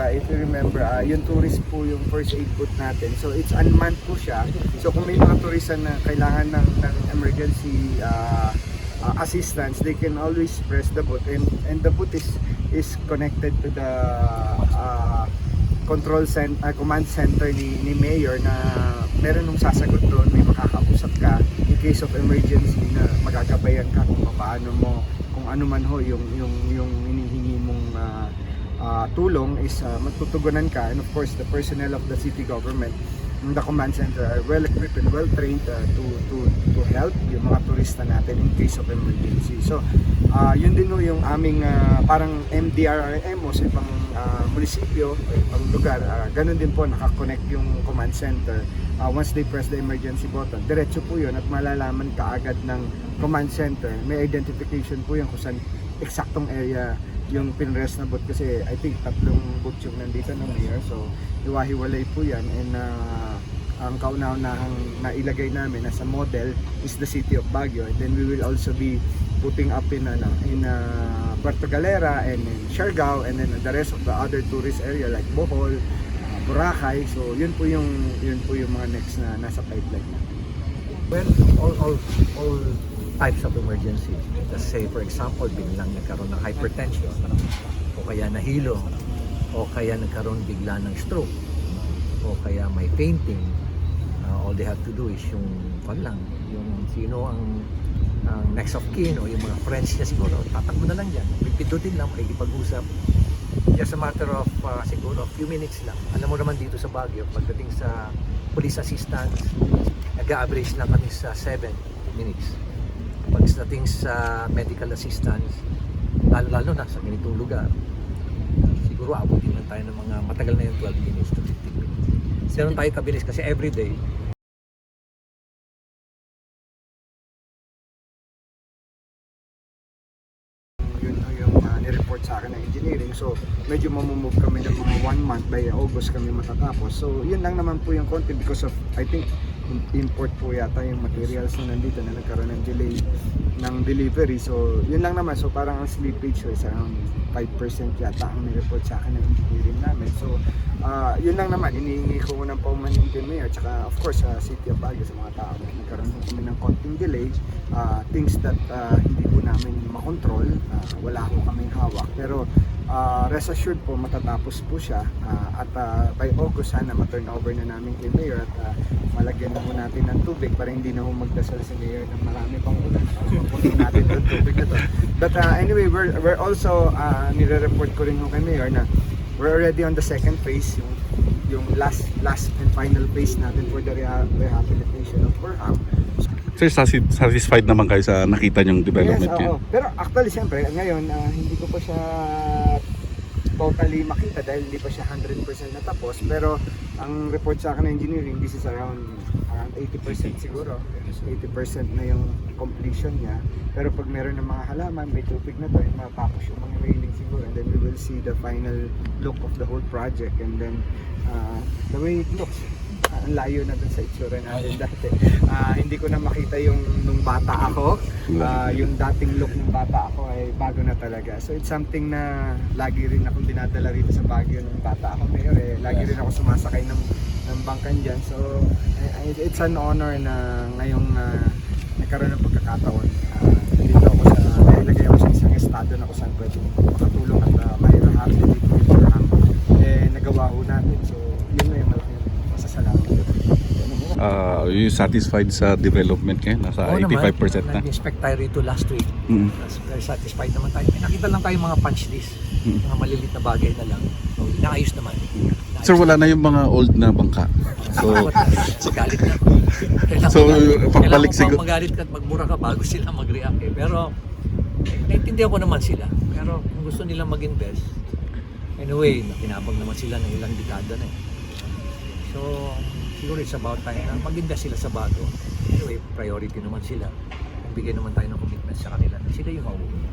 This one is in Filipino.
ba, if you remember, yung tourist po yung first aid booth natin. So it's unmanned po siya. So kung may mga turisan na kailangan ng emergency assistance, they can always press the button, and the button is connected to the command center ni Mayor, na meron nung sasagot doon, may makakausap ka in case of emergency, na magagabayan ka kung paano mo, kung ano man ho yung hinihingi mong tulong is magtutugunan ka. And of course, the personnel of the city government, the command center, are well equipped and well trained to help yung mga turista natin in case of emergency. So yun din yung aming parang MDRRM o sa ibang munisipyo, ibang lugar, ganun din po, nakakonect yung command center. Once they press the emergency button, diretso po yun at malalaman kaagad ng command center. May identification po yun kung saan eksaktong area yung pinrest na booth, kasi I think 3 booth yung nandito ng Mayor. So iwahiwalay po yan, and ang kauna-unahang nailagay namin as a model is the city of Baguio, and then we will also be putting up in Puerto Galera and in Siargao, and then the rest of the other tourist area like Bohol, Boracay. So yun po yung mga next na nasa pipeline na. Well, all types of emergency. Let's say for example, biglang nagkaroon ng hypertension, o kaya nahilo, o kaya nagkaroon bigla ng stroke, o kaya may fainting. All they have to do is yung sino ang next of kin o yung mga friends niya, siguro tatakbo na lang dyan, pipindutin lang, makikipag-usap. Just a matter of siguro a few minutes lang. Alam mo naman dito sa Baguio, pagdating sa police assistance, nag-a-average lang kami sa 7 minutes. Pagdating sa medical assistance, lalo na sa ganitong lugar, siguro abutin lang tayo ng mga matagal na yung 12 minutes to 15 minutes. Ganun tayo kabilis kasi everyday Report sa akin ng engineering. So medyo mamumove kami ng mga 1 month, by August kami matatapos. So yun lang naman po yung content, because of, I think, import po yata yung materials na nandito na nagkaroon ng delay ng delivery. So yun lang naman. So parang ang slippage is around 5% yata ang nireport sa akin ng engineering namin. So yun lang naman, inihingi ko ng paumanhin kay Mayor, tsaka of course sa City of Baguio, sa mga tao. Nagkaroon po kami ng konting delay, things that hindi po namin makontrol, wala ko kaming hawak, pero rest assured po matatapos po siya, at by August sana ma-turn over na namin kay Mayor, at malagyan na po natin ng tubig para hindi na po magdasal si Mayor ng marami pang ulan. Mapunin natin yung tubig na to. But anyway, we're also nire-report ko rin ho kay Mayor na we're already on the second phase, yung last and final phase natin for the rehabilitation of Burham. Sir, satisfied naman kayo sa nakita niyong development niya? Yes, pero actually siyempre ngayon hindi ko pa siya totally makita dahil hindi pa siya 100% natapos, pero ang report sa akin ng engineering, this is around 80% siguro. 80% na yung completion niya, pero pag meron ng mga halaman, may tubig na to, matapos yung mga railing siguro, and then we will see the final look of the whole project, and then the way it looks, ang layo na dun sa itsura natin dati. Hindi ko na makita yung nung bata ako. Yung dating look ng bata ako ay bago na talaga. So it's something na lagi rin akong dinadala rito sa Baguio nung bata ako. Mayor, lagi rin ako sumasakay ng bangkan dyan. So it's an honor na ngayong nagkaroon ng pagkakataon. Dito ako ilagay ako sa isang estado na kung saan pwede makatulong at may rehabilitate yung program. Nagawa ho natin. So yun na yung malaking masasalamat. You satisfied sa development kayo? Nasa 85% na? Nag-inspect tayo rito last week. Very satisfied naman tayo. Nakita lang tayo mga punch list, mga maliliit na bagay na lang. So, inaayos naman. Sir, wala na yung mga old na bangka. So, magalit na. Pagbalik siguro. Magalit ka at magmura ka bago sila mag-react. Pero, naintindihan ko naman sila. Pero kung gusto nilang mag-invest, anyway, nakinabang naman sila ng ilang dekada na. So, siguro it's about time na mag-invest sila sa Baguio. Anyway, priority naman sila. Bigyan naman tayo ng commitment sa kanila na sila yung mauuna.